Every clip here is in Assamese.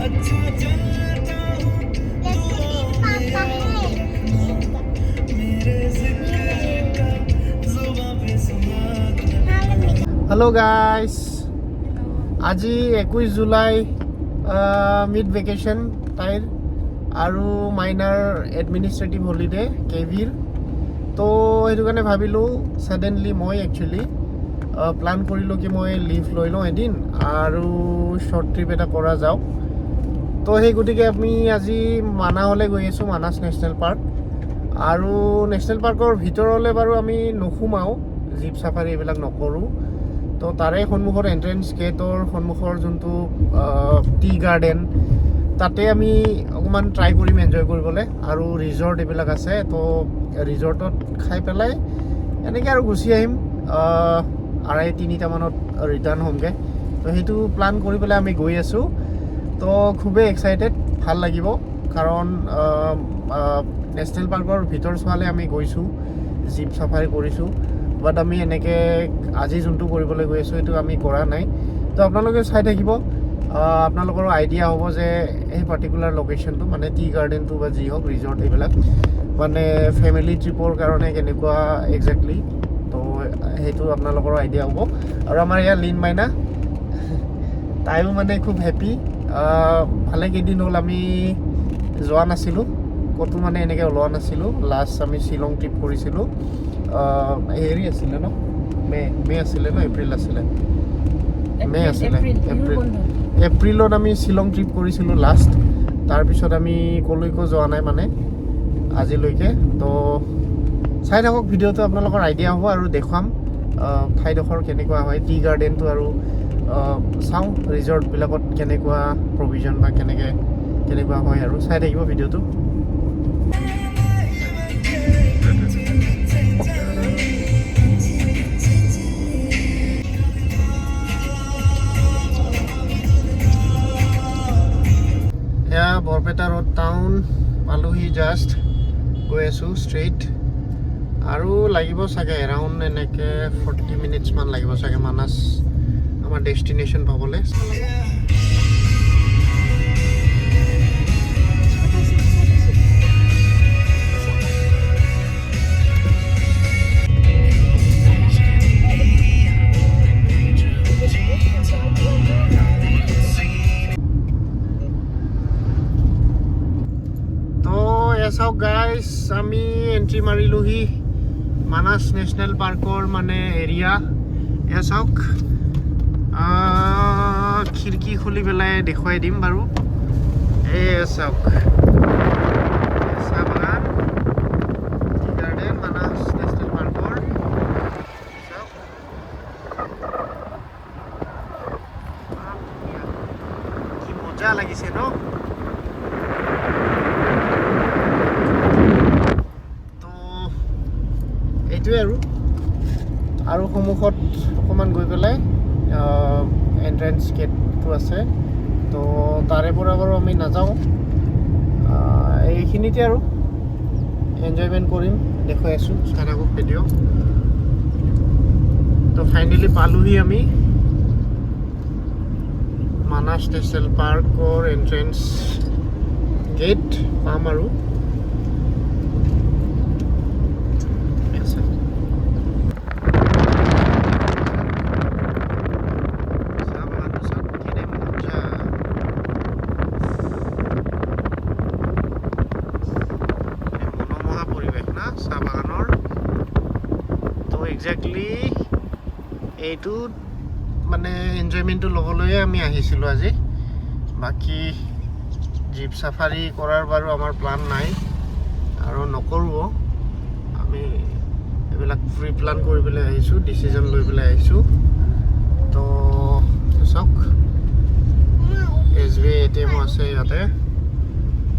हेलो गाइस, आज 21 जुलाई मिड वेकेशन ताइर और माइनार एडमिनिस्ट्रेटिव हलिडे केविर तो সেইটো কাৰণে ভাবিলোঁ সাডেনলি মই একচুয়ালি প্লান কৰিলোঁ কি মই লিভ লৈ লওঁ এদিন আৰু শৰ্ট ট্ৰিপ এটা কৰা যাওক তো সেই গতিকে আমি আজি মানাহলৈ গৈ আছোঁ মানাস নেশ্যনেল পাৰ্ক আৰু নেশ্যনেল পাৰ্কৰ ভিতৰলৈ বাৰু আমি নোসোমাওঁ জীপ সাফাৰী এইবিলাক নকৰোঁ তো তাৰে সন্মুখৰ এন্ট্ৰেন্স গেটৰ সন্মুখৰ যোনটো টি গাৰ্ডেন তাতে আমি অকমান ট্ৰাই কৰিম এনজয় কৰিবলৈ আৰু ৰিজৰ্ট এইবিলাক আছে তো ৰিজৰ্টত খাই পেলাই এনেকৈ আৰু গুচি আহিম 2:30 মানত ৰিটাৰ্ণ হ'মগৈ তো সেইটো প্লান কৰি পেলাই আমি গৈ আছোঁ তো খুবেই এক্সাইটেড ভাল লাগিব কাৰণ নেশ্যনেল পাৰ্কৰ ভিতৰ চোৱালে আমি গৈছোঁ জীপ চাফাৰী কৰিছোঁ বাট আমি এনেকৈ আজি যোনটো কৰিবলৈ গৈ আছোঁ সেইটো আমি কৰা নাই তো আপোনালোকে চাই থাকিব আপোনালোকৰ আইডিয়া হ'ব যে এই পাৰ্টিকুলাৰ লোকেশ্যনটো মানে টি গাৰ্ডেনটো বা যি হওক ৰিজৰ্ট এইবিলাক মানে ফেমিলি ট্ৰিপৰ কাৰণে কেনেকুৱা এক্সেক্টলি তো সেইটো আপোনালোকৰ আইডিয়া হ'ব আৰু আমাৰ ইয়াৰ লীন মাইনা তাইও মানে খুব হেপী ভালে কেইদিন হ'ল আমি যোৱা নাছিলোঁ ক'তো মানে এনেকৈ ওলোৱা নাছিলোঁ লাষ্ট আমি শ্বিলং ট্ৰিপ কৰিছিলোঁ হেৰি আছিলে ন মে আছিলে ন এপ্ৰিল আছিলে মে আছিলে এপ্ৰিলত আমি শ্বিলং ট্ৰিপ কৰিছিলোঁ লাষ্ট তাৰপিছত আমি ক'লৈকো যোৱা নাই মানে আজিলৈকে তো চাই থাকক ভিডিঅ'টো আপোনালোকৰ আইডিয়া হ'ব আৰু দেখুৱাম ঠাইডোখৰ কেনেকুৱা হয় টি গাৰ্ডেনটো আৰু চাওঁ ৰিজৰ্টবিলাকত কেনেকুৱা প্ৰভিজন বা কেনেকুৱা হয় আৰু চাই থাকিব ভিডিঅ'টো এয়া বৰপেটা ৰোড টাউন পালোহি জাষ্ট গৈ আছোঁ ষ্ট্ৰেইট আৰু লাগিব চাগে এৰাউণ্ড এনেকৈ 40 মিনিটছমান লাগিব চাগে মানাস আমাৰ ডেষ্টিনেশ্যন পাবলৈ চাওক গাইজ আমি এণ্ট্ৰি মাৰিলোহি মানাস নেশ্যনেল পাৰ্কৰ মানে এৰিয়া এয়া চাওক খিৰিকী খুলি পেলাই দেখুৱাই দিম বাৰু এয়া চাওক চাহ বাগান টি গাৰ্ডেন মানাস নেশ্যনেল পাৰ্কৰ চাওক কি মজা লাগিছে ন এইটোৱে আৰু সন্মুখত অকণমান গৈ পেলাই এণ্ট্ৰেন্স গেটটো আছে তো তাৰে পৰা বাৰু আমি নাযাওঁ এইখিনিতে আৰু এনজয়মেণ্ট কৰিম দেখুৱাই আছোঁ চাই থাকক ভিডিঅ' তো ফাইনেলি পালোহি আমি মানাস নেশ্যনেল পাৰ্কৰ এণ্ট্ৰেন্স গেট পাম আৰু একজেক্টলি এইটো মানে এনজয়মেণ্টটো ল'বলৈয়ে আমি আহিছিলোঁ আজি বাকী জীপ চাফাৰী কৰাৰ বাৰু আমাৰ প্লান নাই আৰু নকৰোঁ আমি এইবিলাক ফ্ৰী প্লান কৰি পেলাই আহিছোঁ ডিচিজন লৈ পেলাই আহিছোঁ তো চাওক SBI ATM আছে ইয়াতে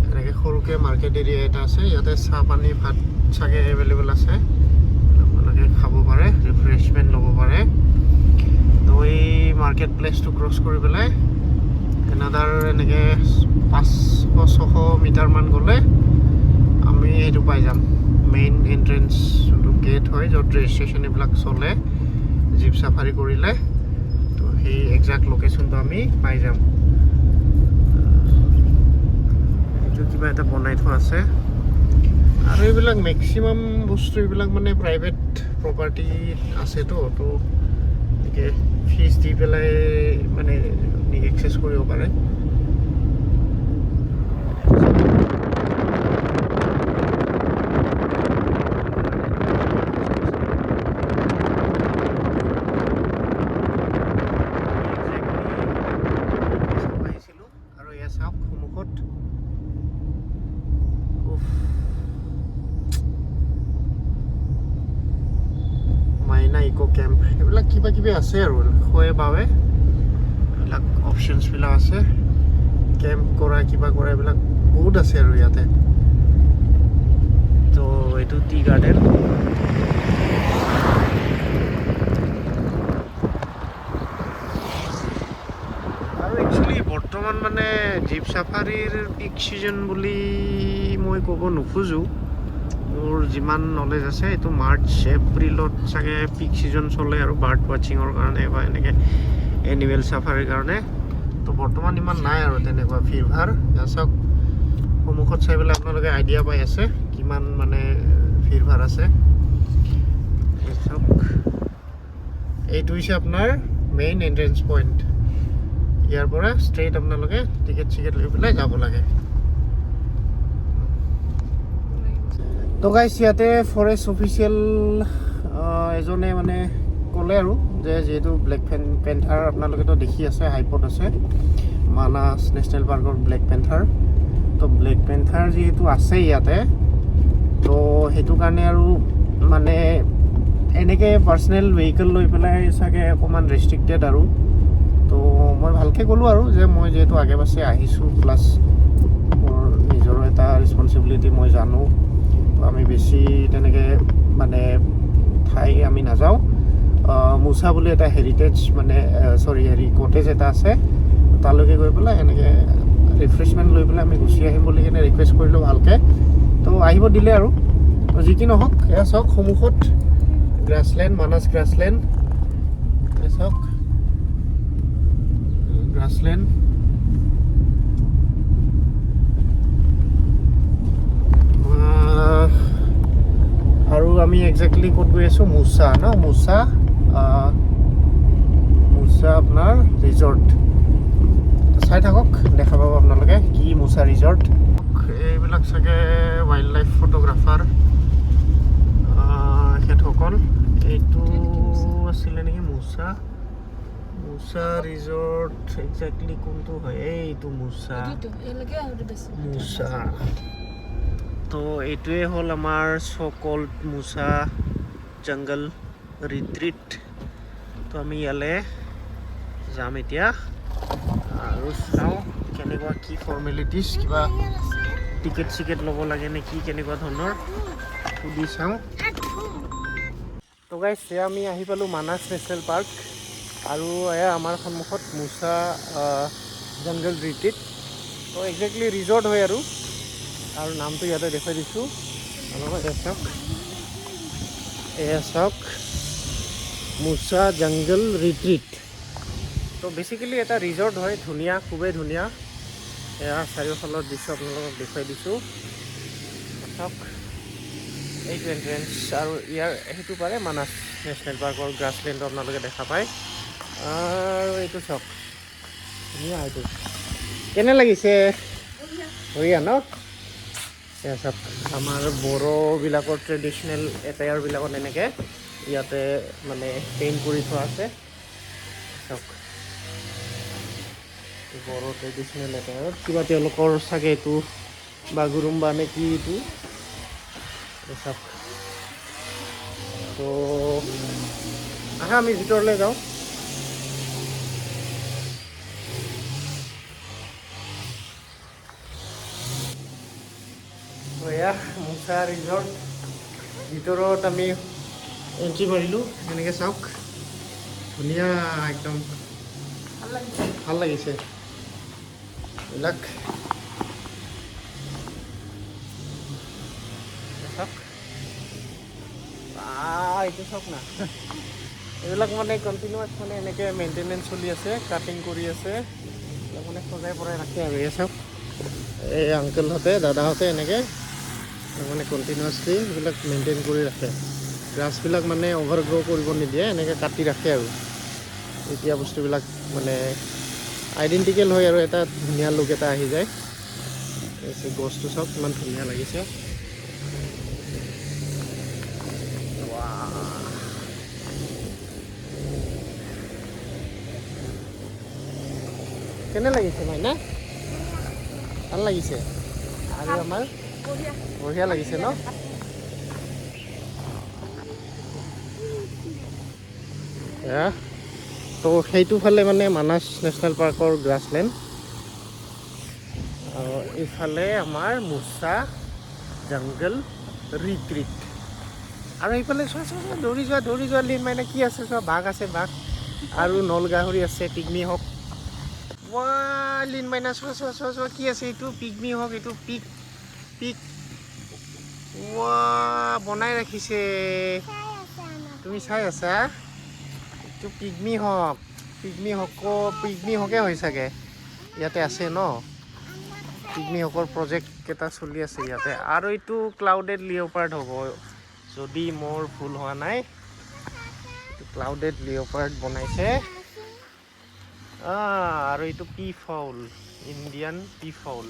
এনেকৈ সৰুকৈ মাৰ্কেট এৰিয়া এটা আছে ইয়াতে চাহ পানী ভাত চাগে এভেইলেবল আছে খাব পাৰে ৰিফ্ৰেছমেণ্ট ল'ব পাৰে তো এই মাৰ্কেট প্লেচটো ক্ৰছ কৰি পেলাই এনাদাৰ এনেকৈ 500-600 মিটাৰমান গ'লে আমি সেইটো পাই যাম মেইন এণ্ট্ৰেন্স যোনটো গেট হয় য'ত ৰেজিষ্ট্ৰেশ্যন এইবিলাক চলে জীপ চাফাৰী কৰিলে তো সেই একজেক্ট লোকেশ্যনটো আমি পাই যাম ইয়াতে বনাই থোৱা আছে আৰু এইবিলাক মেক্সিমাম বস্তু এইবিলাক মানে প্ৰাইভেট প্ৰপাৰ্টি আছেতো তো এনেকৈ ফিজ দি পেলাই মানে এক্সেছ কৰিব পাৰে ইকো কেম্প এইবিলাক কিবা কিবি আছে আৰু খোৱাই বাৱে এইবিলাক অপশ্যনছবিলাক আছে কেম্প কৰা কিবা কৰা এইবিলাক বহুত আছে আৰু ইয়াতে তো এইটো টি গাৰ্ডেন আৰু একচুৱেলি বৰ্তমান মানে জীপ চাফাৰীৰ পিক ছিজন বুলি মই ক'ব নোখোজোঁ মোৰ যিমান নলেজ আছে এইটো মাৰ্চ এপ্ৰিলত চাগে পিক ছিজন চলে আৰু বাৰ্ড ৱাচিঙৰ কাৰণে বা এনেকৈ এনিমেল চাফাৰীৰ কাৰণে তো বৰ্তমান ইমান নাই আৰু তেনেকুৱা ফিভাৰ চাওক সন্মুখত চাই পেলাই আপোনালোকে আইডিয়া পাই আছে কিমান মানে ফিভাৰ আছে চাওক এইটো হৈছে আপোনাৰ মেইন এণ্ট্ৰেঞ্চ পইণ্ট ইয়াৰ পৰা ষ্ট্ৰেইট আপোনালোকে টিকেট চিকেট লৈ পেলাই যাব লাগে তো গাইছ ইয়াতে ফৰেষ্ট অফিচিয়েল এজনে মানে ক'লে আৰু যে যিহেতু ব্লেক পেন্থাৰ আপোনালোকেতো দেখি আছে হাইপত আছে মানাস নেশ্যনেল পাৰ্কৰ ব্লেক পেন্থাৰ তো ব্লেক পেন্থাৰ যিহেতু আছে ইয়াতে তো সেইটো কাৰণে আৰু মানে এনেকৈ পাৰ্চনেল ভেহিকেল লৈ পেলাই চাগে অকণমান ৰেষ্ট্ৰিক্টেড আৰু তো মই ভালকৈ ক'লোঁ আৰু যে মই যিহেতু আগে পাছে আহিছোঁ প্লাছ মোৰ নিজৰো এটা ৰেছপনচিবিলিটি মই জানো আমি বেছি তেনেকৈ মানে ঠাই আমি নাযাওঁ মুছা বুলি এটা হেৰিটেজ মানে কটেজ এটা আছে তালৈকে গৈ পেলাই এনেকৈ ৰিফ্ৰেছমেণ্ট লৈ পেলাই আমি গুচি আহিম বুলি কিনে ৰিকুৱেষ্ট কৰিলোঁ ভালকৈ তো আহিব দিলে আৰু যি কি নহওক এয়া চাওক সন্মুখত গ্ৰাছলেণ্ড মানাস গ্ৰাছলেণ্ড চাওক গ্ৰাছলেণ্ড আৰু আমি একজেক্টলি ক'ত গৈ আছোঁ মুছা মুছা আপোনাৰ ৰিজৰ্ট চাই থাকক দেখা পাব আপোনালোকে কি মুছা ৰিজৰ্ট এইবিলাক চাগে ৱাইল্ড লাইফ ফটোগ্ৰাফাৰ এখেতসকল এইটো আছিলে নেকি মুছা ৰিজৰ্ট একজেক্টলি কোনটো হয় এইটো মুছা তো এইটোৱে হ'ল আমাৰ চ' মুছা জংগল ৰিট্ৰিট তো আমি ইয়ালৈ যাম এতিয়া আৰু চাওঁ কেনেকুৱা কি ফৰ্মেলিটিজ কিবা টিকেট চিকেট ল'ব লাগে নে কি কেনেকুৱা ধৰণৰ সুধি চাওঁ তো গাইছ এয়া আমি আহি পালোঁ মানাস নেশ্যনেল পাৰ্ক আৰু এয়া আমাৰ সন্মুখত মুছা জংগল ৰিট্ৰিট তো একজেক্টলি ৰিজৰ্ট হয় আৰু নামটো ইয়াতে দেখুৱাই দিছোঁ এয়া চাওক মুছা জংগল ৰিট্ৰিট তো বেচিকেলি এটা ৰিজৰ্ট হয় ধুনীয়া খুবেই ধুনীয়া এয়া চাৰিওফালৰ দৃশ্য আপোনালোকক দেখুৱাই দিছোঁ চাওক এইটো এণ্ট্ৰেঞ্চ আৰু ইয়াৰ সেইটো পাৰে মানাস নেশ্যনেল পাৰ্কৰ গ্ৰাছলেণ্ডটো আপোনালোকে দেখা পায় আৰু এইটো চাওক ধুনীয়া এইটো কেনে লাগিছে বঢ়িয়া ন এয়া চাওক আমাৰ বড়োবিলাকৰ ট্ৰেডিশ্যনেল এটায়াৰবিলাকত এনেকৈ ইয়াতে মানে পেইণ্ট কৰি থোৱা আছে চাওক বড়ো ট্ৰেডিশ্যনেল এটায়াৰত কিবা তেওঁলোকৰ চাগে এইটো বাগুৰুম্বা নে কি এইটো চাওক তো আহা আমি ভিতৰলৈ যাওঁ এয়া মুছা ৰিজৰ্ট ভিতৰত আমি এণ্ট্ৰি মাৰিলোঁ এনেকৈ চাওক ধুনীয়া একদম ভাল লাগিছে এইবিলাক চাওক এইটো চাওক না এইবিলাক মানে কণ্টিনিউৱাছ মানে এনেকৈ মেইনটেনেঞ্চ চলি আছে কাটিং কৰি আছে এইবিলাক মানে সজাই পৰাই ৰাখে আৰু এই চাওক এই আংকলহঁতে দাদাহঁতে এনেকৈ মানে কণ্টিনিউৱাছলি এইবিলাক মেইনটেইন কৰি ৰাখে। গ্ৰাছবিলাক মানে অভাৰগ্ৰ' কৰিব নিদিয়ে, এনেকৈ কাটি ৰাখে আৰু এতিয়া বস্তুবিলাক মানে আইডেণ্টিকেল হয় আৰু এটা ধুনীয়া লুক এটা আহি যায়। গছটো চাওক কিমান ধুনীয়া লাগিছে। কেনে লাগিছে মাইনা? ভাল লাগিছে আৰু আমাৰ বঢ়িয়া লাগিছে ন? তো সেইটো ফালে মানে মানাস নেশ্যনেল পাৰ্কৰ গ্ৰাছলেণ্ড আৰু এইফালে আমাৰ মুছা জংগল ৰিট্ৰিট। আৰু এইফালে চোৱা চোৱা দৌৰি যোৱা লিন মানে কি আছে চোৱা, বাঘ আছে, বাঘ আৰু নল গাহৰি আছে, পিগমি হওক। লিন মাইনা চোৱা চোৱা চোৱা চোৱা কি আছে এইটো, পিগমি হওক, এইটো পিক পিক বনাই ৰাখিছে। তুমি চাই আছা? এইটো পিগমি হওক, পিগমি হকে হয় চাগে, ইয়াতে আছে ন। পিগমি হকৰ প্ৰজেক্ট কেইটা চলি আছে ইয়াতে। আৰু এইটো ক্লাউডেড লিঅ'পাৰ্ড হ'ব যদি মোৰ ভুল হোৱা নাই। এইটো ক্লাউডেড লিঅ'পাৰ্ড বনাইছে। আৰু এইটো P foul, Indian P foul.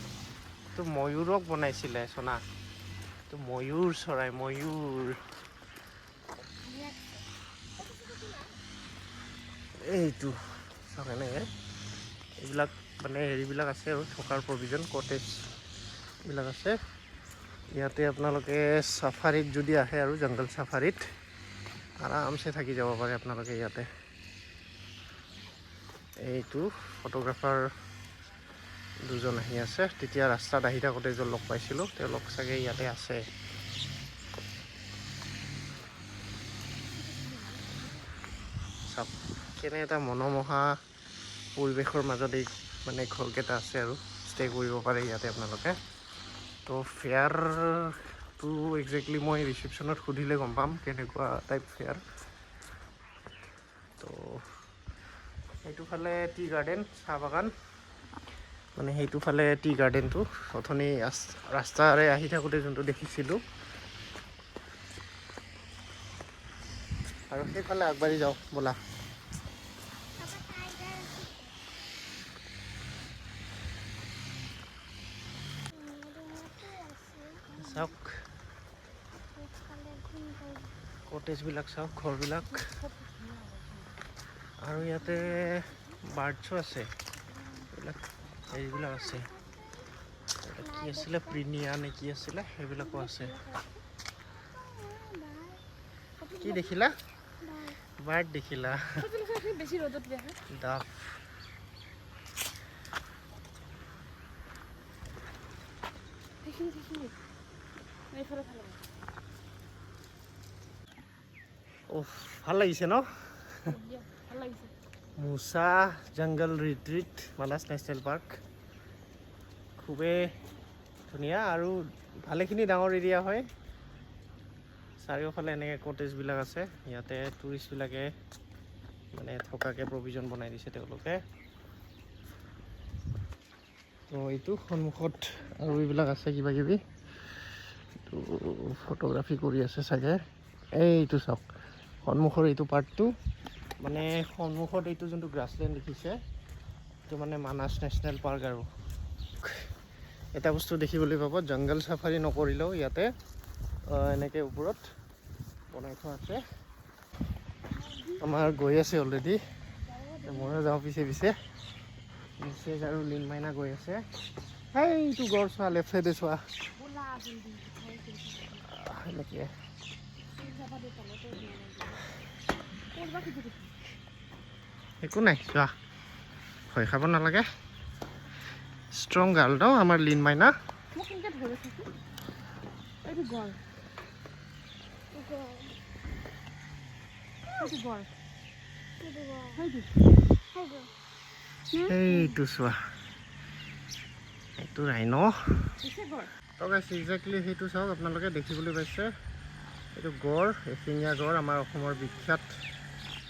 এইটো ময়ূৰক বনাইছিলে চনা, এইটো ময়ূৰ চৰাই, ময়ূৰ। এইটো চাওক এনেকৈ এইবিলাক মানে হেৰিবিলাক আছে আৰু থকাৰ প্ৰভিজন, কটেজবিলাক আছে ইয়াতে। আপোনালোকে চাফাৰীত যদি আহে আৰু জংগল চাফাৰীত আৰামছে থাকি যাব পাৰে আপোনালোকে ইয়াতে। এইটো ফটোগ্ৰাফাৰ দুজন আহি আছে, তেতিয়া ৰাস্তাত আহি থাকোঁতে এজন লগ পাইছিলোঁ, তেওঁলোক চাগে ইয়াতে আছে। চাওক কেনে এটা মনোমোহা পৰিৱেশৰ মাজত এই মানে ঘৰকেইটা আছে আৰু ষ্টে কৰিব পাৰে ইয়াতে আপোনালোকে। তো ফেয়াৰটো একজেক্টলি মই ৰিচিপশ্যনত সুধিলে গম পাম কেনেকুৱা টাইপ ফেয়াৰ। তো সেইটো ফালে টি গাৰ্ডেন, চাহ বাগান, মানে সেইটো ফালে টি গাৰ্ডেনটো অথনি ৰাস্তাৰে আহি থাকোঁতে যোনটো দেখিছিলোঁ। আৰু সেইফালে আগবাঢ়ি যাওঁ ব'লা। চাওক কটেজবিলাক, চাওক ঘৰবিলাক। আৰু ইয়াতে বাৰ্ডছো আছে, এইবিলাক হেৰিবিলাক আছে, কি আছিলে প্ৰিনিয়া নে কি আছিলে, সেইবিলাকো আছে। কি দেখিলা? বাৰ্ড দেখিলা? ডাফ। ভাল লাগিছে ন? মুছা জংগল ৰিট্ৰিট, মানাস নেশ্যনেল পাৰ্ক খুবেই ধুনীয়া আৰু ভালেখিনি ডাঙৰ এৰিয়া হয়। চাৰিওফালে এনেকৈ কটেজবিলাক আছে, ইয়াতে টুৰিষ্টবিলাকে মানে থকাকৈ প্ৰভিজন বনাই দিছে তেওঁলোকে। তো এইটো সন্মুখত আৰু এইবিলাক আছে কিবা কিবি, এইটো ফটোগ্ৰাফী কৰি আছে চাগে। এইটো চাওক সন্মুখৰ এইটো পাৰ্টটো, মানে সন্মুখত এইটো যোনটো গ্ৰাছলেণ্ড দেখিছে এইটো মানে মানাস নেশ্যনেল পাৰ্ক। আৰু এটা বস্তু দেখিবলৈ পাব, জংগল চাফাৰী নকৰিলেও ইয়াতে এনেকৈ ওপৰত বনাই থোৱা আছে। আমাৰ গৈ আছে অলৰেডি, ময়ো যাওঁ পিছে পিছে। মিছেছ আৰু লিন মাইনা গৈ আছে। এইটো গড় চোৱা, লেফ্ট চাইডে চোৱা, সেনেকৈ একো নাই, চোৱা ভয় খাব নালাগে। ষ্ট্ৰং গাৰ্ল ন আমাৰ লিন মাইনা। এইটো চোৱা, এইটো ৰাইন'। তো গাইছ একজেক্টলি সেইটো চাওক, আপোনালোকে দেখিবলৈ পাইছে এইটো গড়, এশিঙীয়া গড়, আমাৰ অসমৰ বিখ্যাত,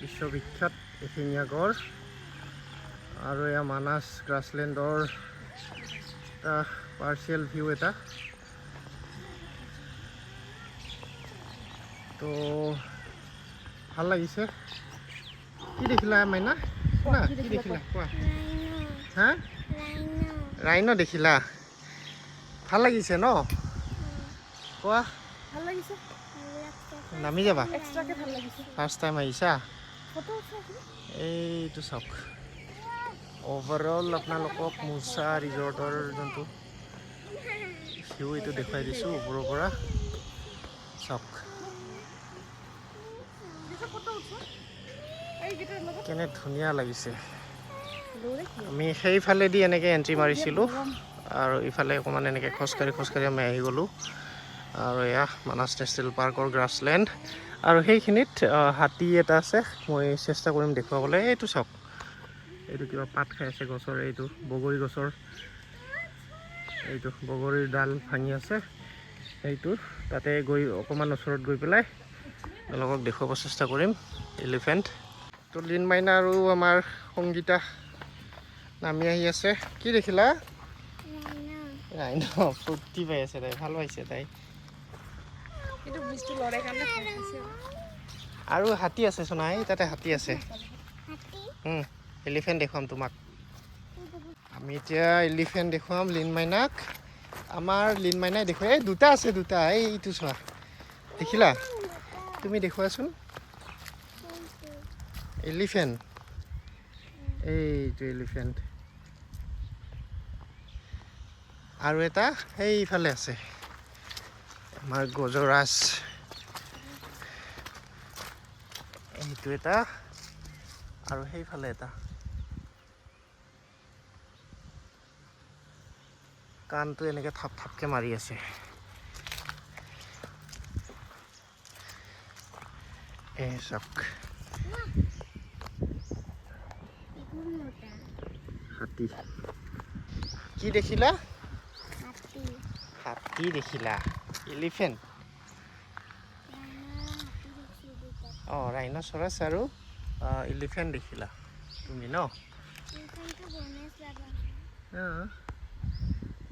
বিশ্ববিখ্যাত এশিঙীয়া গড়। আৰু এয়া মানাস গ্ৰাছলেণ্ডৰ এটা পাৰ্চিয়েল ভিউ এটা। তো ভাল লাগিছে। কি দেখিলা মাইনা? শুনা কি দেখিলা কোৱা? হা ৰাইনো দেখিলা? ভাল লাগিছে ন? কোৱা ভাল লাগিছে। নামি যাবা? এক্সট্ৰাকে ভাল লাগিছে। ফাৰ্ষ্ট টাইম আহিছা? ফটো উঠা এইটো চাওক, অভাৰঅল আপোনালোকক মুছা ৰিজৰ্টৰ যোনটো ভিউ এইটো দেখুৱাই দিছোঁ ওপৰৰ পৰা। চাওক কেনে ধুনীয়া লাগিছে। আমি সেইফালেদি এনেকৈ এণ্ট্ৰি মাৰিছিলোঁ আৰু ইফালে অকণমান এনেকৈ খোজকাঢ়ি আমি আহি গ'লোঁ। আৰু এয়া মানাস নেশ্যনেল পাৰ্কৰ গ্ৰাছলেণ্ড। আৰু সেইখিনিত হাতী এটা আছে, মই চেষ্টা কৰিম দেখুৱাবলৈ। এইটো চাওক, এইটো কিবা পাত খাই আছে গছৰ, এইটো বগৰী গছৰ, এইটো বগৰীৰ ডাল ভাঙি আছে এইটো। তাতে গৈ অকণমান ওচৰত গৈ পেলাই তেওঁলোকক দেখুৱাব চেষ্টা কৰিম এলিফেণ্ট। তো লীন মাইনা আৰু আমাৰ সংগীতা নামি আহি আছে। কি দেখিলা? ৰাইন ফূৰ্তি পাই আছে তাই, ভাল পাইছে তাই। আৰু হাতী আছে চোন, আহি তাতে হাতী আছে। এলিফেণ্ট দেখুৱাম তোমাক। আমি এতিয়া এলিফেণ্ট দেখুৱাম লীন মাইনাক। আমাৰ লীন মাইনাই দেখুৱাই, এই দুটা আছে দুটা, এইটো চোৱা দেখিলা? তুমি দেখুৱাচোন এলিফেণ্ট, এইটো এলিফেণ্ট। আৰু এটা সেইফালে আছে আমাৰ গজৰাজ, এইটো এটা, আৰু সেইফালে এটা। কাণটো এনেকৈ থাপ থাপকৈ মাৰি আছে। এই চাওক হাতী। কি দেখিলা? হাতী দেখিলা? এলিফেণ্ট? অঁ ৰাইন'চৰাছ আৰু এলিফেণ্ট দেখিলা তুমি ন?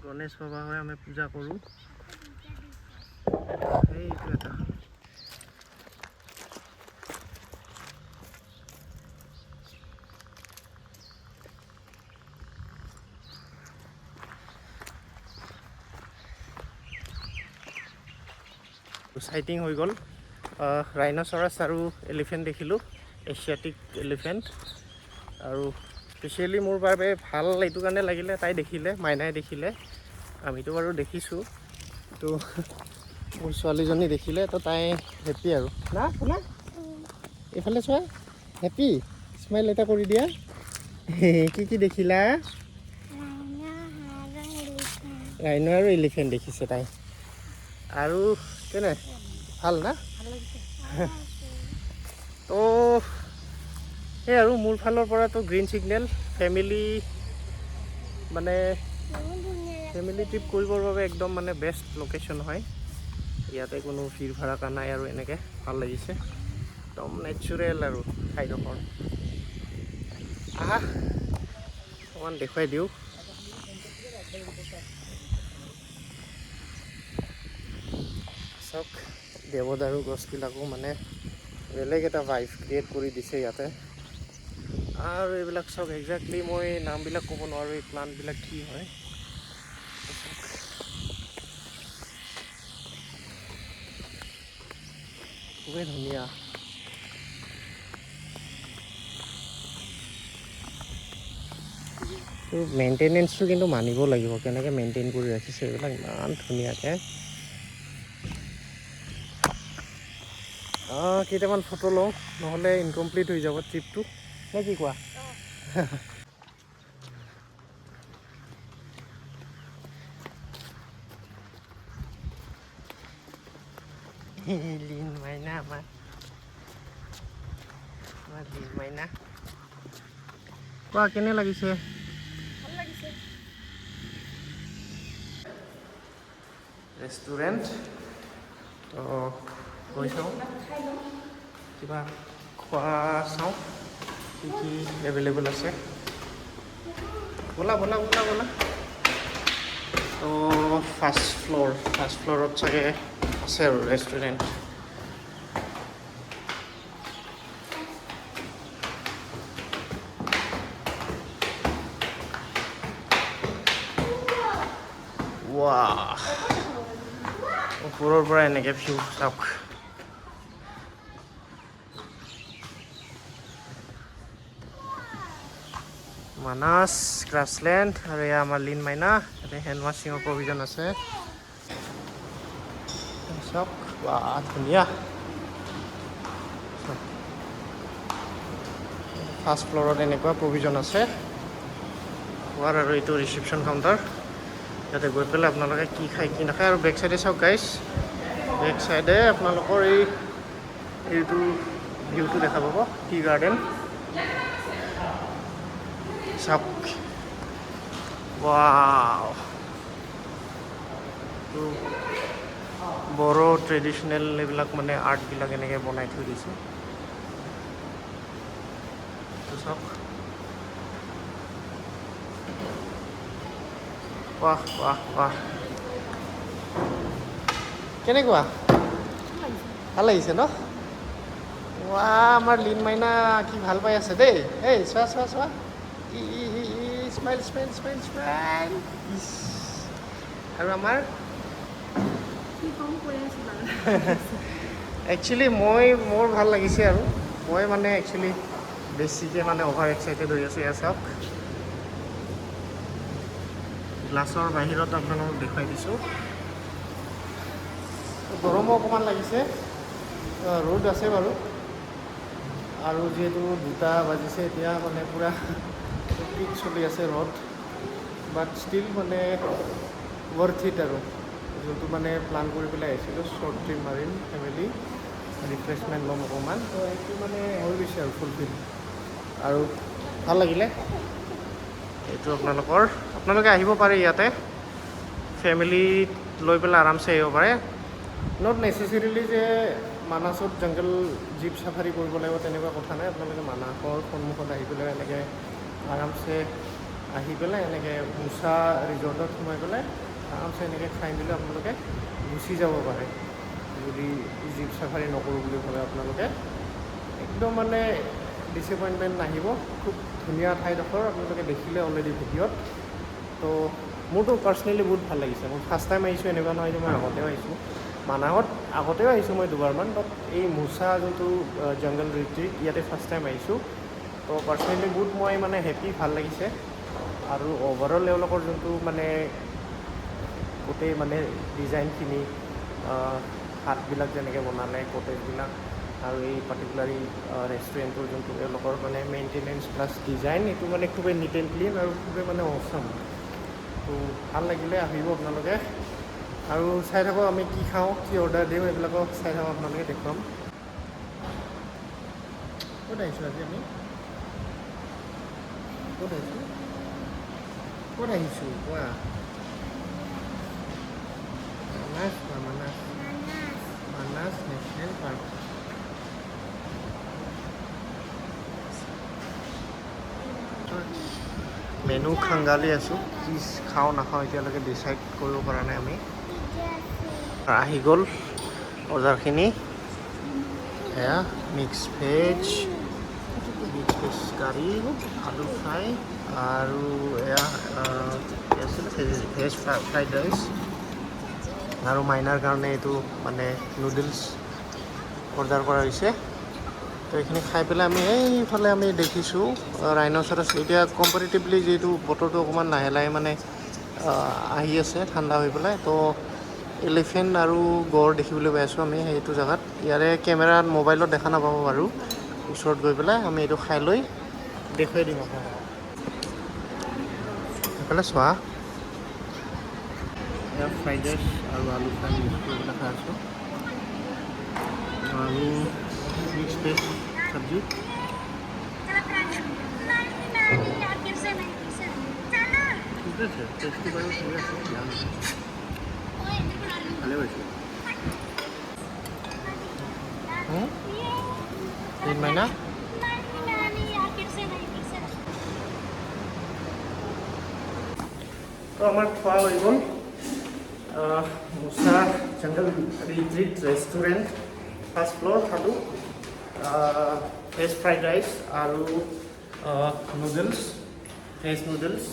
গণেশ বাবা হয়, আমি পূজা কৰোঁ। এইটো এটা চাইটিং হৈ গ'ল। ৰাইন'চৰাছ আৰু এলিফেণ্ট দেখিলোঁ, এছিয়াটিক এলিফেণ্ট। আৰু স্পেচিয়েলি মোৰ বাবে ভাল এইটো কাৰণে লাগিলে, তাই দেখিলে, মাইনাই দেখিলে। আমিতো বাৰু দেখিছোঁ, তো মোৰ ছোৱালীজনী দেখিলে, তো তাই হেপ্পী আৰু না শুনা। এইফালে চোৱা, হেপ্পী স্মাইল এটা কৰি দিয়া। কি কি দেখিলা? ৰাইন' আৰু এলিফেণ্ট দেখিছে তাই। আৰু কেনে ভাল না? তো সেই আৰু মোৰ ফালৰ পৰাতো গ্ৰীণ ছিগনেল ফেমিলি, মানে ফেমিলি ট্ৰিপ কৰিবৰ বাবে একদম মানে বেষ্ট লোকেশ্যন হয়। ইয়াতে কোনো ভিৰ ভাড়াকা নাই আৰু এনেকৈ ভাল লাগিছে, একদম নেচাৰেল আৰু ঠাইডোখৰ। আহা অকণমান দেখুৱাই দিওঁ। চাওক দেৱদাৰু গছবিলাকো মানে বেলেগ এটা ভাইব ক্ৰিয়েট কৰি দিছে ইয়াতে। আৰু এইবিলাক চাওক, একজেক্টলি মই নামবিলাক ক'ব নোৱাৰোঁ এই প্লাণ্টবিলাক কি হয়। খুবেই ধুনীয়া। মেইনটেনেঞ্চটো কিন্তু মানিব লাগিব, কেনেকৈ মেইনটেইন কৰি ৰাখিছে এইবিলাক ইমান ধুনীয়াকৈ। কেইটামান ফটো লওঁ, নহ'লে ইনকমপ্লিট হৈ যাব ট্ৰিপটো, নে কি কোৱা? লীন মাইনা আমাৰ লীন মাইনা। কোৱা কেনে লাগিছে? ভাল লাগিছে। ৰেষ্টুৰেণ্ট তো গৈ চাওঁ, কিবা খোৱা চাওঁ কি কি এভেইলেবল আছে। ব'লা ব'লা ব'লা ব'লা। ফাৰ্ষ্ট ফ্ল'ৰত চাগে আছে আৰু ৰেষ্টুৰেণ্ট। ৱাহ, ওপৰৰ পৰা এনেকৈ ভিউ চাওক। মানাস গ্ৰাছলেণ্ড আৰু এয়া আমাৰ লিন মাইনা। ইয়াতে হেণ্ড ৱাশ্বিঙৰ প্ৰভিজন আছে। চাওক, ৱাহ ধুনীয়া। ফাৰ্ষ্ট ফ্ল'ৰত এনেকুৱা প্ৰভিজন আছে খোৱাৰ, আৰু এইটো ৰিচিপশ্যন কাউণ্টাৰ। ইয়াতে গৈ পেলাই আপোনালোকে কি খায় কি নাখায়। আৰু বেক চাইডে চাওক গাইজ, বেক চাইডে আপোনালোকৰ এইটো ভিউটো দেখা পাব, টি গাৰ্ডেন। চাওক, ৱাও, বড়ো ট্ৰেডিশ্যনেল এইবিলাক মানে আৰ্টবিলাক এনেকৈ বনাই থৈ দিছে। চাওক, ৱাহ ৱাহ ৱাহ, কেনেকুৱা? ভাল লাগিছে ন? ৱা, আমাৰ লিন মাইনা কি ভাল পাই আছে দেই। এই চোৱা চোৱা চোৱা, স্মাইল স্মাইল স্মাইল স্মাইল। আৰু আমাৰ একচুৱেলি মোৰ ভাল লাগিছে। আৰু মই মানে একচুৱেলি বেছিকৈ মানে অভাৰ এক্সাইটেড হৈ আছোঁ। এয়া চাওক, গ্লাছৰ বাহিৰত আপোনালোকক দেখুৱাই দিছোঁ। গৰমো অকণমান লাগিছে, ৰ'দ আছে বাৰু। আৰু যিহেতু 2টা বাজিছে এতিয়া, মানে পূৰা পিক চলি আছে ৰ'দ। বাট ষ্টিল মানে ৱৰ্থ ইট। আৰু যোনটো মানে প্লান কৰি পেলাই আহিছিলোঁ, শ্বৰ্ট ট্ৰিপ মাৰিম ফেমিলি, ৰিফ্ৰেছমেণ্ট ল'ম অকণমান, তো সেইটো মানে হৈ গৈছে আৰু ফুলফিল। আৰু ভাল লাগিলে। এইটো আপোনালোকে আহিব পাৰে ইয়াতে, ফেমিলি লৈ পেলাই আৰামছে আহিব পাৰে। নট নেচেচেৰিলি যে মানাছত জংগল জীপ চাফাৰী কৰিব লাগিব তেনেকুৱা কথা নাই। আপোনালোকে মানাসৰ সন্মুখত আহি পেলাই এনেকৈ আৰামছে আহি পেলাই এনেকৈ মুচা ৰিজৰ্টত সোমাই পেলাই আৰামছে এনেকৈ খাই মেলি আপোনালোকে গুচি যাব পাৰে। যদি জীপ চাফাৰী নকৰোঁ বুলি ভাবে আপোনালোকে, একদম মানে ডিচএপইণ্টমেণ্ট নাহিব। খুব ধুনীয়া ঠাইডোখৰ, আপোনালোকে দেখিলে অলৰেডি ভিডিঅ'ত। তো মোৰতো পাৰ্চনেলি বহুত ভাল লাগিছে। মই ফাৰ্ষ্ট টাইম আহিছোঁ, এনেকুৱা নহয় যে মই আগতেও আহিছোঁ। মানাহত আগতেও আহিছোঁ মই 2বাৰমান, বাট এই মুচা যোনটো জংগল ৰিট্ৰিট, ইয়াতে ফাৰ্ষ্ট টাইম আহিছোঁ। তো পাৰ্চনেলি বহুত মই মানে হেপ্পী, ভাল লাগিছে। আৰু অভাৰঅল এওঁলোকৰ যোনটো মানে গোটেই মানে ডিজাইনখিনি, হাতবিলাক যেনেকৈ বনালে, কটেজবিলাক, আৰু এই পাৰ্টিকুলাৰ ৰেষ্টুৰেণ্টৰ যোনটো এওঁলোকৰ মানে মেইনটেনেঞ্চ প্লাছ ডিজাইন, এইটো মানে খুবেই নিট এণ্ড ক্লিন আৰু খুবেই মানে অ'চাম। তো ভাল লাগিলে, আহিব আপোনালোকে। আৰু চাই থাকক আমি কি খাওঁ, কি অৰ্ডাৰ দিওঁ, এইবিলাকক চাই থাকক, আপোনালোকে দেখুৱাম। ক'ত আহিছোঁ আজি আমি? ক'ত আহিছোঁ কোৱা? Manas national park. মেনু খাংগালি আছোঁ, কি খাওঁ নাখাওঁ এতিয়ালৈকে ডিচাইড কৰিব পৰা নাই আমি। আহি গ'ল বজাৰখিনি। এয়া মিক্স ভেজ কাৰী, আলু ফ্ৰাই, আৰু এয়া কি আছিলে ভেজ ফ্ৰাইড ৰাইচ, আৰু মাইনাৰ কাৰণে এইটো মানে নুডলছ অৰ্ডাৰ কৰা হৈছে। তো এইখিনি খাই পেলাই আমি এইফালে আমি দেখিছোঁ ৰাইন'চৰাছ। এতিয়া কম্পেৰিটিভলি যিহেতু বতৰটো অকণমান লাহে লাহে মানে আহি আছে ঠাণ্ডা হৈ পেলাই, তো এলিফেণ্ট আৰু গড় দেখিবলৈ পাই আছোঁ আমি সেইটো জেগাত। ইয়াৰে কেমেৰাত মোবাইলত দেখা নাপাব বাৰু, ওচৰত গৈ পেলাই আমি এইটো খাই লৈ দেখুৱাই দিম আপোনাক। সেইফালে চোৱা, এয়া ফ্ৰাইড ৰাইচ আৰু আলু ফ্ৰাই মিক্স কৰি পেলাই খাই আছোঁ, আৰু মিক্স ভেজ চব্জি। ঠিক আছে, টেষ্টি বাৰু ঠিক আছে, ভালে পাইছোঁ। তিন মাইনা তো আমাৰ খোৱা হৈ গ'ল। মুছা জংগল ৰিট্ৰিট ৰেষ্টুৰেণ্ট ফাৰ্ষ্ট ফ্ল'ৰ খালোঁ ভেজ ফ্ৰাইড ৰাইচ আৰু নুডলছ ভেজ নুডলছ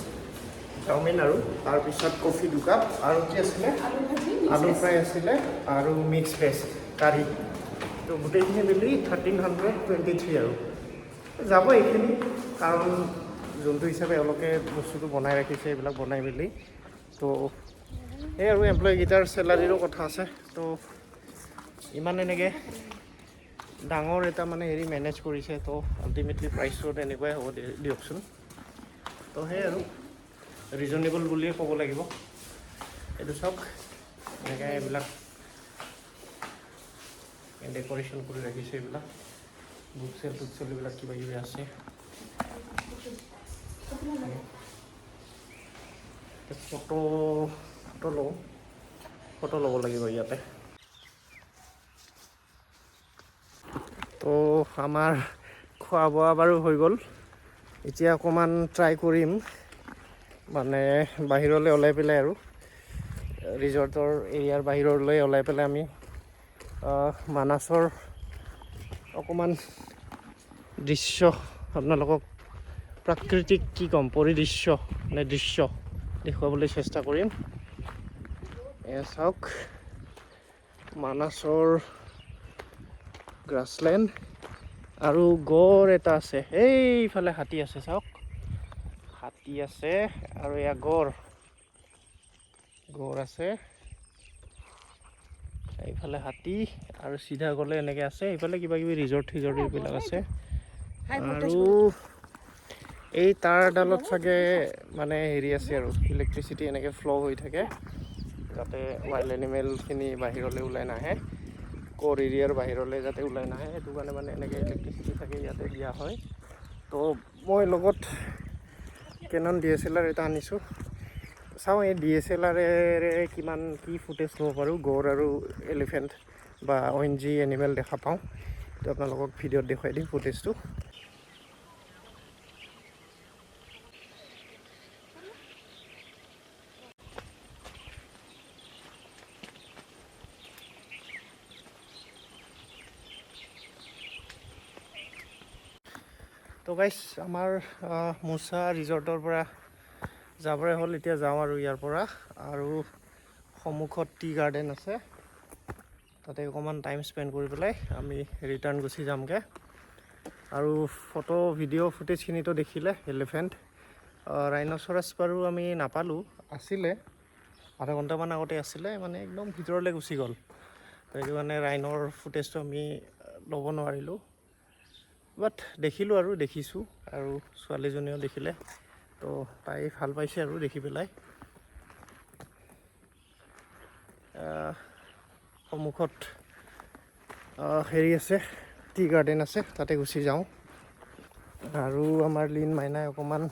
চাওমিন আৰু তাৰপিছত কফি দুকাপ আৰু কি আছিলে আলু ফ্ৰাই আছিলে আৰু মিক্স ভেজ কাৰী তো গোটেইখিনি মিলি 1323 আৰু যাব এইখিনি কাৰণ যোনটো হিচাপে এওঁলোকে বস্তুটো বনাই ৰাখিছে এইবিলাক বনাই মেলি তো এই আৰু এমপ্লয়ীকেইটাৰ চেলাৰীৰো কথা আছে তো ইমান এনেকৈ ডাঙৰ এটা মানে হেৰি মেনেজ কৰিছে তো আল্টিমেটলি প্ৰাইচটো তেনেকুৱাই হ'ব দিয়কচোন তো সেই আৰু ৰিজনেবল বুলিয়ে ক'ব লাগিব এইটো চাওক এনেকৈ এইবিলাক ডেক'ৰেশ্যন কৰি ৰাখিছে এইবিলাক বুক চেল এইবিলাক কিবা কিবি আছে ফটো ল'ব লাগিব ইয়াতে তো আমাৰ খোৱা বোৱা বাৰু হৈ গ'ল এতিয়া অকণমান ট্ৰাই কৰিম মানে বাহিৰলৈ ওলাই পেলাই আৰু ৰিজৰ্টৰ এৰিয়াৰ বাহিৰলৈ ওলাই পেলাই আমি মানাছৰ অকণমান দৃশ্য আপোনালোকক প্ৰাকৃতিক কি ক'ম পৰিদৃশ্য নে দৃশ্য দেখুৱাবলৈ চেষ্টা কৰিম এয়া চাওক মানাছৰ গ্ৰাছলেণ্ড আৰু গড় এটা আছে এইফালে হাতী আছে চাওক হাতী আছে আৰু এয়া গড় আছে এইফালে হাতী আৰু চিধা গ'লে এনেকৈ আছে এইফালে কিবা কিবি ৰিজৰ্ট এইবিলাক আছে আৰু এই তাঁৰডালত চাগে মানে হেৰি আছে আৰু ইলেক্ট্ৰিচিটি এনেকৈ ফ্ল' হৈ থাকে যাতে ৱাইল্ড এনিমেলখিনি বাহিৰলৈ ওলাই নাহে ক'ৰ এৰিয়াৰ বাহিৰলৈ যাতে ওলাই নাহে সেইটো কাৰণে মানে এনেকৈ ইলেক্ট্ৰিচিটি থাকে ইয়াতে দিয়া হয় তো মই লগত কেনন DSLR এটা আনিছোঁ চাওঁ এই DSLRেৰে কিমান কি ফুটেজ ল'ব পাৰোঁ গড় আৰু এলিফেণ্ট বা অইন যি এনিমেল দেখা পাওঁ তো আপোনালোকক ভিডিঅ'ত দেখুৱাই দিম ফুটেজটো তো গাইছ আমাৰ মুছা ৰিজৰ্টৰ পৰা যাবৰে হ'ল এতিয়া যাওঁ আৰু ইয়াৰ পৰা আৰু সন্মুখত টি গাৰ্ডেন আছে তাতে অকণমান টাইম স্পেণ্ড কৰি পেলাই আমি ৰিটাৰ্ণ গুচি যামগৈ আৰু ফটো ভিডিঅ' ফুটেজখিনিতো দেখিলে এলিফেণ্ট ৰাইন'চৰাছ বাৰু আমি নাপালোঁ আছিলে আধা ঘণ্টামান আগতে আছিলে মানে একদম ভিতৰলৈ গুচি গ'ল তো সেইটো কাৰণে ৰাইনৰ ফুটেজটো আমি ল'ব নোৱাৰিলোঁ বাট দেখিলোঁ আৰু দেখিছোঁ আৰু ছোৱালীজনীও দেখিলে তো তাই ভাল পাইছে আৰু দেখি পেলাই সন্মুখত হেৰি আছে টি গাৰ্ডেন আছে তাতে গুচি যাওঁ আৰু আমাৰ লীন মাইনাই অকণমান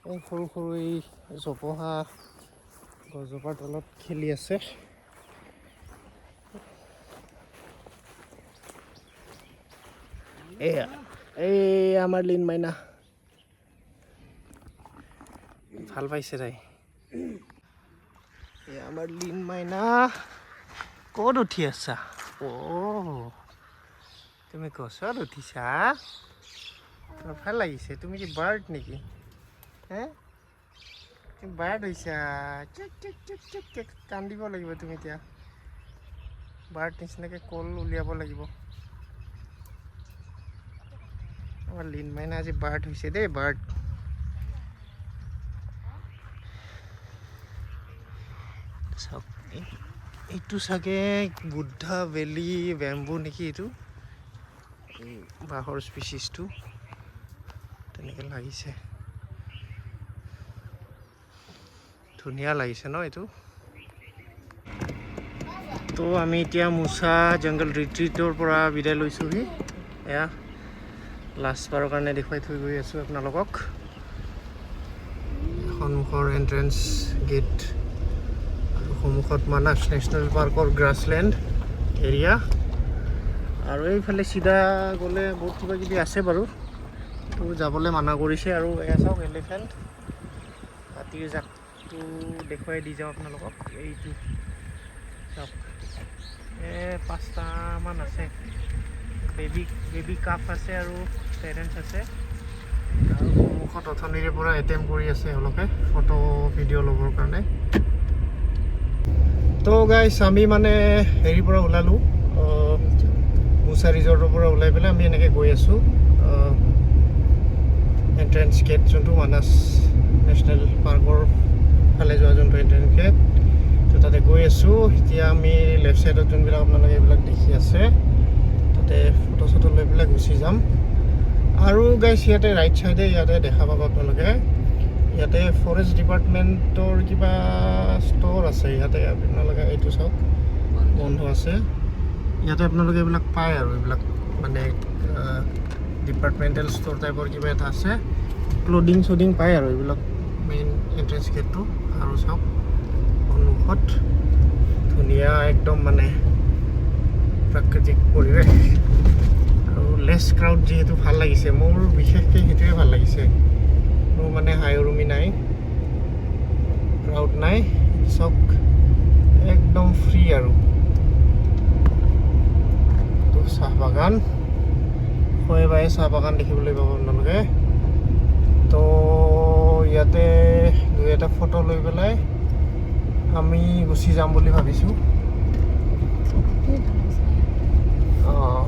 এই সৰু সৰু এই জোপোহা গছজোপাৰ তলত খেলি আছে এয়া এই আমাৰ লীন মাইনা ভাল পাইছে তাই এই আমাৰ লীন মাইনা ক'ত উঠি আছা তুমি গছত উঠিছা তোমাৰ ভাল লাগিছে তুমি কি বাৰ্ড নেকি হে তুমি বাৰ্ড হৈছা চুক কান্দিব লাগিব তুমি এতিয়া বাৰ্ড নিচিনাকৈ কল উলিয়াব লাগিব আমাৰ লীন মাইনা আজি বাৰ্ড হৈছে দেই বাৰ্ড চাওক এইটো চাগে বুদ্ধা ভেলি বেম্বু নেকি এইটো বাঁহৰ স্পিচিছটো তেনেকৈ লাগিছে ধুনীয়া লাগিছে ন এইটো তো আমি এতিয়া মুছা জংগল ৰিট্ৰিটৰ পৰা বিদায় লৈছোঁহি এয়া লাষ্ট বাৰৰ কাৰণে দেখুৱাই থৈ গৈ আছোঁ আপোনালোকক সন্মুখৰ এণ্ট্ৰেঞ্চ গেট আৰু সন্মুখত মানাছ নেশ্যনেল পাৰ্কৰ গ্ৰাছলেণ্ড এৰিয়া আৰু এইফালে চিধা গ'লে বহুত কিবা কিবি আছে বাৰু তো যাবলৈ মানা কৰিছে আৰু এয়া চাওক এলিফেণ্ট হাতীৰ এইটো দেখুৱাই দি যাওঁ আপোনালোকক এইটো চাওক 5টামান আছে বেবি কাফ আছে আৰু পেৰেণ্টছ আছে আৰু সন্মুখত অথনিৰে পৰা এটেম্প কৰি আছে এওঁলোকে ফটো ভিডিঅ' ল'বৰ কাৰণে তো গাইছ আমি মানে হেৰিৰ পৰা ওলালোঁ মুছা ৰিজৰ্টৰ পৰা ওলাই পেলাই আমি এনেকৈ গৈ আছোঁ এণ্ট্ৰেঞ্চ গেট যোনটো মানাস নেশ্যনেল পাৰ্কৰ ফালে যোৱা যোনটো এণ্ট্ৰেঞ্চ গেট তো তাতে গৈ আছোঁ এতিয়া আমি লেফ্ট ছাইডত যোনবিলাক আপোনালোকে এইবিলাক দেখি আছে তাতে ফটো চটো লৈ পেলাই গুচি যাম আৰু গাইছ ইয়াতে ৰাইট ছাইডে ইয়াতে দেখা পাব আপোনালোকে ইয়াতে ফৰেষ্ট ডিপাৰ্টমেণ্টৰ কিবা ষ্ট'ৰ আছে ইয়াতে আপোনালোকে এইটো চাওক বন্ধ আছে ইয়াতে আপোনালোকে এইবিলাক পায় আৰু এইবিলাক মানে ডিপাৰ্টমেণ্টেল ষ্ট'ৰ টাইপৰ কিবা এটা আছে ক্লডিং চডিং পায় আৰু এইবিলাক মেইন এণ্ট্ৰেঞ্চ গেটটো আৰু চাওক সন্মুখত ধুনীয়া একদম মানে প্ৰাকৃতিক পৰিৱেশ আৰু লেছ ক্ৰাউড যিহেতু ভাল লাগিছে মোৰ বিশেষকৈ সেইটোৱে ভাল লাগিছে মোৰ মানে হাই উৰুমি নাই ক্ৰাউড নাই চব একদম ফ্ৰী আৰু তো চাহ বাগান হয় বাই চাহ বাগান দেখিবলৈ পাব আপোনালোকে তো ইয়াতে দুই এটা ফটো লৈ পেলাই আমি গুচি যাম বুলি ভাবিছোঁ অঁ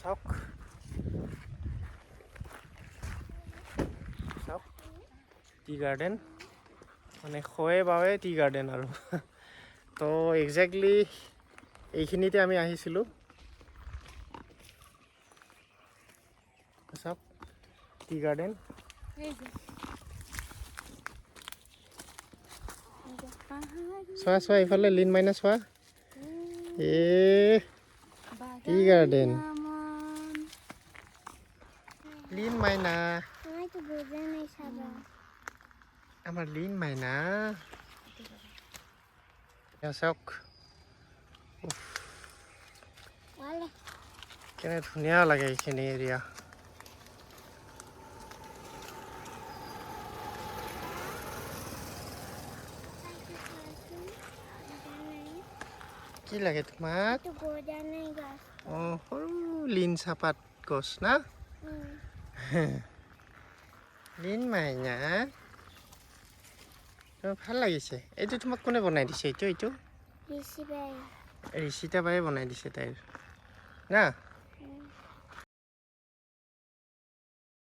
চাওক চাওক টি গাৰ্ডেন মানে খোৱে বাৱে টি গাৰ্ডেন আৰু তো একজেক্টলি এইখিনিতে আমি আহিছিলোঁ চাওক টি গাৰ্ডেন চোৱা চোৱা এইফালে লিন মাইনা চোৱা টি গাৰ্ডেন লিন মাইনা আমাৰ লিন মাইনা চাওক কেনে ধুনীয়া লাগে এইখিনি এৰিয়া কি লাগে তোমাক অঁ সৰু লিন চাপাত গছ না লিন মাইনা ভাল লাগিছে এইটো তোমাক কোনে বনাই দিছে এইটো ঋষিতা বায়ে বনাই দিছে তাইৰ না